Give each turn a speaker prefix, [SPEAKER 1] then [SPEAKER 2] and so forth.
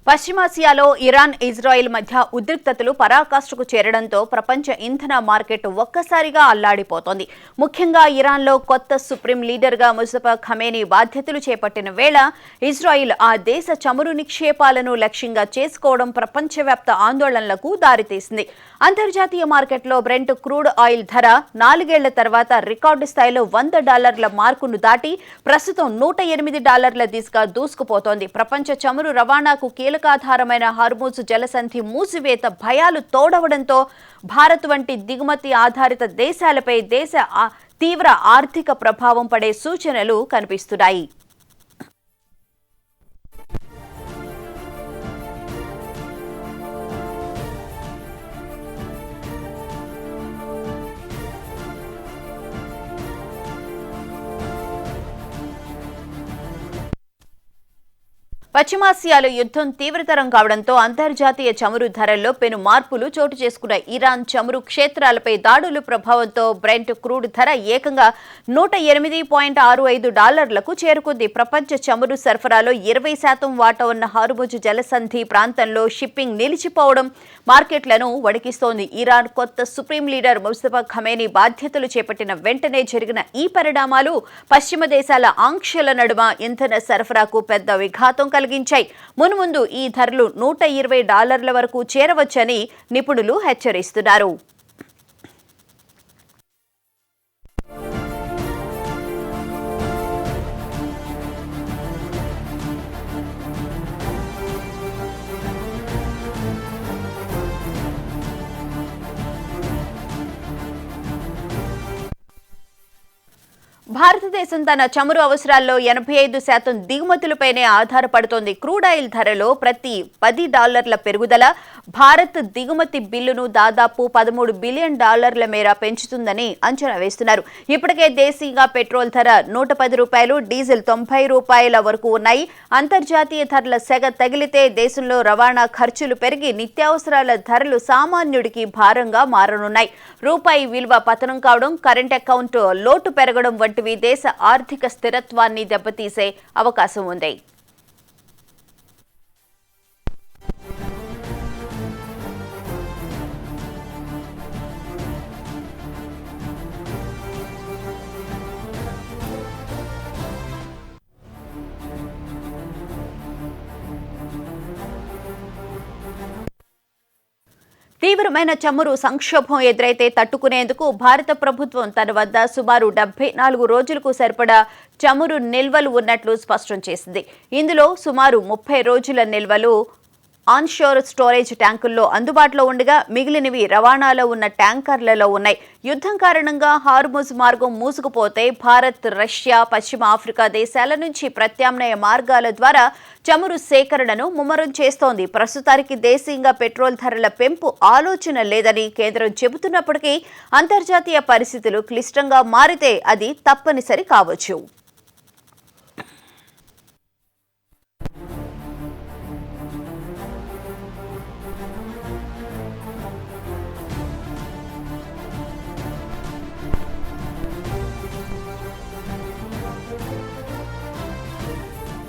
[SPEAKER 1] పశ్చిమాసియాలో Iran, Israel మధ్య ఉద్రిక్తతలు పరాకాష్ఠకు చేరడంతో ప్రపంచ ఇంధన మార్కెట్ ఒక్కసారిగా అల్లాడిపోతోంది. ముఖ్యంగా ఇరాన్లో కొత్త సుప్రీం లీడర్గా ముస్తఫా ఖమేనీ బాధ్యతలు చేపట్టిన వేళ ఇజ్రాయెల్ ఆ దేశ చమురు నిక్షేపాలను లక్ష్యంగా చేసుకోవడం ప్రపంచవ్యాప్త ఆందోళనలకు దారితీసింది. అంతర్జాతీయ మార్కెట్లో బ్రెంట్ క్రూడ్ ఆయిల్ ధర 4 ఏళ్ల తర్వాత రికార్డు స్థాయిలో $100 మార్కును దాటి ప్రస్తుతం $108 దిశగా దూసుకుపోతోంది. ప్రపంచ చమురు రవాణాకు కీలకాధారమైన హార్మూజ్ జలసంధి మూసివేత భయాలు తోడవడంతో భారత్ వంటి దిగుమతి ఆధారిత దేశాలపై తీవ్ర ఆర్థిక ప్రభావం పడే సూచనలు కనిపిస్తున్నాయి. పశ్చిమాసియాలో యుద్ధం తీవ్రతరం కావడంతో అంతర్జాతీయ చమురు ధరల్లో పెను మార్పులు చోటు చేసుకున్నాయి. ఇరాన్ చమురు క్షేత్రాలపై దాడుల ప్రభావంతో బ్రెంట్ క్రూడ్ ధర ఏకంగా $108.65లకు చేరుకుంది. ప్రపంచ చమురు సరఫరాలో 20% వాటా ఉన్న హార్ముజ్ జలసంధి ప్రాంతంలో షిప్పింగ్ నిలిచిపోవడం మార్కెట్లను వణికిస్తోంది. ఇరాన్ కొత్త సుప్రీం లీడర్ ముస్తఫా ఖమేనీ బాధ్యతలు చేపట్టిన వెంటనే జరిగిన ఈ పరిణామాలు పశ్చిమ దేశాల ఆంక్షల నడుమ ఇంధన సరఫరాకు పెద్ద విఘాతం కలిగించాయి. మున్ముందు ఈ ధరలు $120 వరకు చేరవచ్చని నిపుణులు హెచ్చరిస్తున్నారు. భారతదేశం తన చమురు అవసరాల్లో 85% దిగుమతులపైనే ఆధారపడుతోంది. క్రూడ్ ఆయిల్ ధరలో ప్రతి $10 పెరుగుదల భారత్ దిగుమతి బిల్లును దాదాపు $13 బిలియన్ మేర పెంచుతుందని అంచనా వేస్తున్నారు. ఇప్పటికే దేశీయంగా పెట్రోల్ ధర $110, డీజిల్ $90 వరకు ఉన్నాయి. అంతర్జాతీయ ధరల సెగ తగిలితే దేశంలో రవాణా ఖర్చులు పెరిగి నిత్యావసరాల ధరలు సామాన్యుడికి భారంగా మారనున్నాయి. రూపాయి విలువ పతనం కావడం, కరెంట్ అకౌంట్ లోటు పెరగడం వంటివి దేశ ఆర్థిక స్థిరత్వాన్ని దెబ్బతీసే అవకాశం ఉంది. తీవ్రమైన చమురు సంక్షోభం ఎదురైతే తట్టుకునేందుకు భారత ప్రభుత్వం తన వద్ద సుమారు 74 రోజులకు సరిపడా చమురు నిల్వలు ఉన్నట్లు స్పష్టం చేసింది. ఇందులో సుమారు 30 రోజుల నిల్వలు ఆన్షోర్ స్టోరేజ్ ట్యాంకుల్లో అందుబాటులో ఉండగా మిగిలినవి రవాణాలో ఉన్న ట్యాంకర్లలో ఉన్నాయి. యుద్ధం కారణంగా హార్ముజ్ మార్గం మూసుకుపోతే భారత్, రష్యా, పశ్చిమ ఆఫ్రికా దేశాల నుంచి ప్రత్యామ్నాయ మార్గాల ద్వారా చమురు సేకరణను ముమ్మరం చేస్తోంది. ప్రస్తుతానికి దేశీయంగా పెట్రోల్ ధరల పెంపు ఆలోచన లేదని కేంద్రం చెబుతున్నప్పటికీ అంతర్జాతీయ పరిస్థితులు క్లిష్టంగా మారితే అది తప్పనిసరి కావచ్చు.